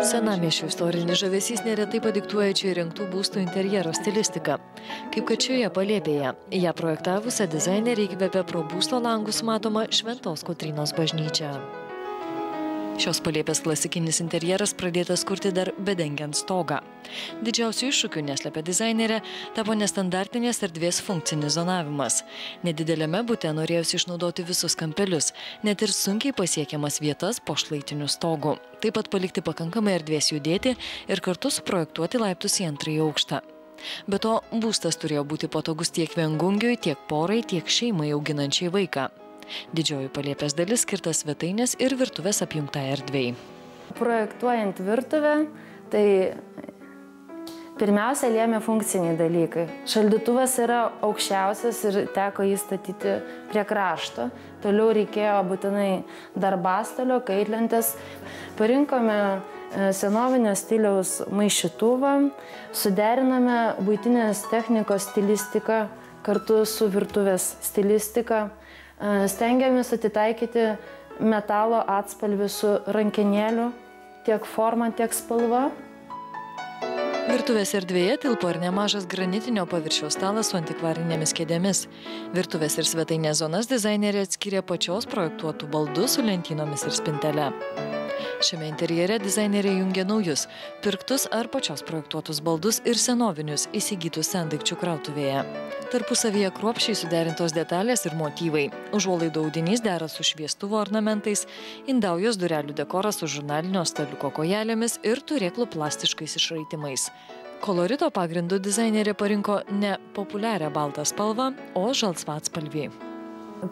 Senamiesčio istorinis žavesys neretai padiktuoja čia įrengtų būstų interjero stilistiką. Kaip kad šioje palėpėje. Ją projektavusią dizainerį įkvėpė pro būsto langus matoma Šventos Kotrynos bažnyčia. Šios palėpės klasikinis interjeras pradėtas kurti dar bedengiant stogą. Didžiausių iššūkių, neslėpė dizainerė, tapo nestandartinės erdvės funkcinis zonavimas. Nedidelėme bute norėjosi išnaudoti visus kampelius, net ir sunkiai pasiekiamas vietas po šlaitiniu stogu. Taip pat palikti pakankamai erdvės judėti ir kartu suprojektuoti laiptus į antrąjį aukštą. Be to, būstas turėjo būti patogus tiek viengungiui, tiek porai, tiek šeimai auginančiai vaiką. Didžioji palėpės dalis skirta svetainės ir virtuvės apjungtai erdvei. Projektuojant virtuvę, tai pirmiausia lėmė funkciniai dalykai. Šaldytuvas yra aukščiausias ir teko jį statyti prie krašto. Toliau reikėjo būtinai darbastalio, kaitlentės. Parinkome senovinio stiliaus maišytuvą, suderinome buitinės technikos stilistiką kartu su virtuvės stilistika. Stengiamės atitaikyti metalo atspalvį su rankenėliu, tiek forma, tiek spalva. Virtuvės erdvėje tilpo ir nemažas granitinio paviršiaus stalas su antikvarinėmis kėdėmis. Virtuvės ir svetainės zonas dizainerė atskyrė pačios projektuotų baldų su lentynomis ir spintele. Šiame interjere dizainerė jungia naujus, pirktus ar pačios projektuotus baldus ir senovinius įsigytus sendaikčių krautuvėje. Tarpusavyje kruopščiai suderintos detalės ir motyvai. Užuolaidų audinys dera su šviestuvo ornamentais, indaujos durelių dekoras su žurnalinio staliuko kojelėmis ir turėklų plastiškais išraitimais. Kolorito pagrindu dizainerė parinko ne populiarią baltą spalvą, o žalsvą atspalvį.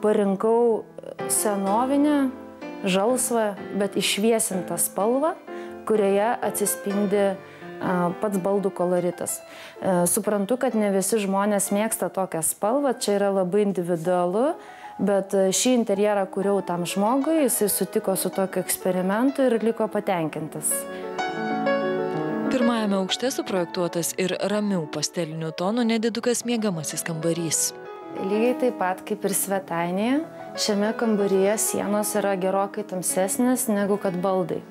Parinkau senovinę, žalsvą, bet išviesintą spalvą, kurioje atsispindi pats baldų koloritas. Suprantu, kad ne visi žmonės mėgsta tokią spalvą, čia yra labai individualu, bet šį interjerą kuriau tam žmogui, jisai sutiko su tokiu eksperimentu ir liko patenkintas. Pirmajame aukšte suprojektuotas ir ramių pastelinių tonų nedidukas miegamasis kambarys. Lygiai taip pat kaip ir svetainėje, šiame kambaryje sienos yra gerokai tamsesnės negu kad baldai.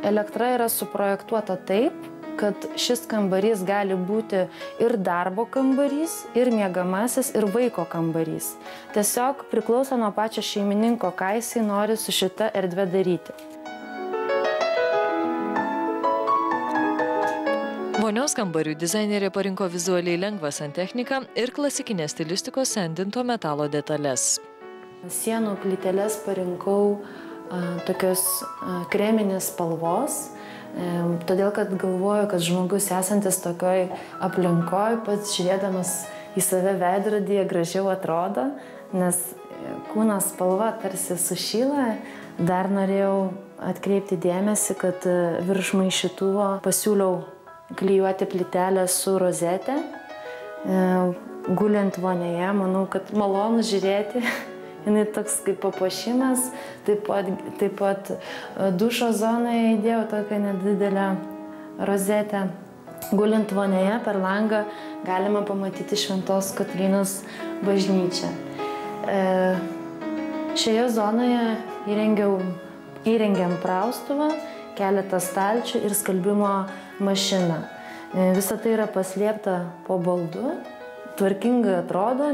Elektra yra suprojektuota taip, kad šis kambarys gali būti ir darbo kambarys, ir miegamasis, ir vaiko kambarys. Tiesiog priklauso nuo pačio šeimininko, ką jisai nori su šita erdve daryti. Vonios kambarių dizainerė parinko vizualiai lengvą santechniką ir klasikinės stilistikos sendinto metalo detalės. Sienų plyteles parinkau tokios kreminės spalvos, todėl kad galvoju, kad žmogus esantis tokioj aplinkoj, pats žiūrėdamas į save veidrodyje gražiau atrodo, nes kūno spalva tarsi sušyla. Dar norėjau atkreipti dėmesį, kad virš maišytuvo pasiūliau klijuoti plytelę su rozetė. Guliant vonioje, manau, kad malonu žiūrėti. Jinai toks kaip papuošimas. Taip pat dušo zonoje įdėjau tokią nedidelę rozetę. Gulint vonioje per langą galima pamatyti Šventos Kotrynos bažnyčią. Šioje zonoje įrengėm praustuvą, keletą stalčių ir skalbimo mašiną. Visa tai yra paslėpta po baldu, tvarkingai atrodo,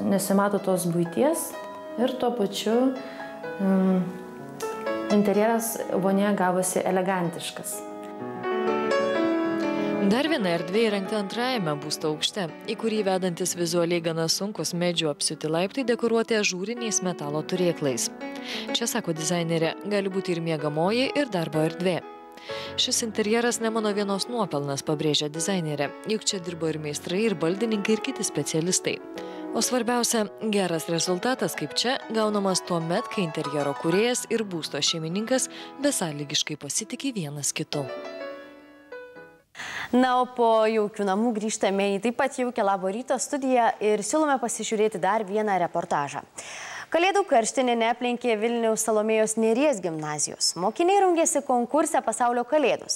nesimato tos buities ir tuo pačiu interjeras vonioje gavosi elegantiškas. Dar viena erdvė įrengta antrajame būsto aukšte, į kurį vedantis vizualiai gana sunkus medžių apsiūti laiptai dekoruoti ažūriniais metalo turėklais. Čia, sako dizainerė, gali būti ir miegamoji, ir darbo erdvė. Šis interjeras ne mano vienos nuopelnas, pabrėžia dizainerė, juk čia dirbo ir meistrai, ir baldininkai, ir kiti specialistai. O svarbiausia, geras rezultatas kaip čia gaunamas tuo met, kai interjero kūrėjas ir būsto šeimininkas besąlygiškai pasitiki vienas kitu. Na, o po jaukių namų grįžtame į taip pat jaukią Labo ryto studiją ir siūlome pasižiūrėti dar vieną reportažą. Kalėdų karštinė neaplenkė Vilniaus Salomėjos Nėries gimnazijos. Mokiniai rungėsi konkurse Pasaulio kalėdos.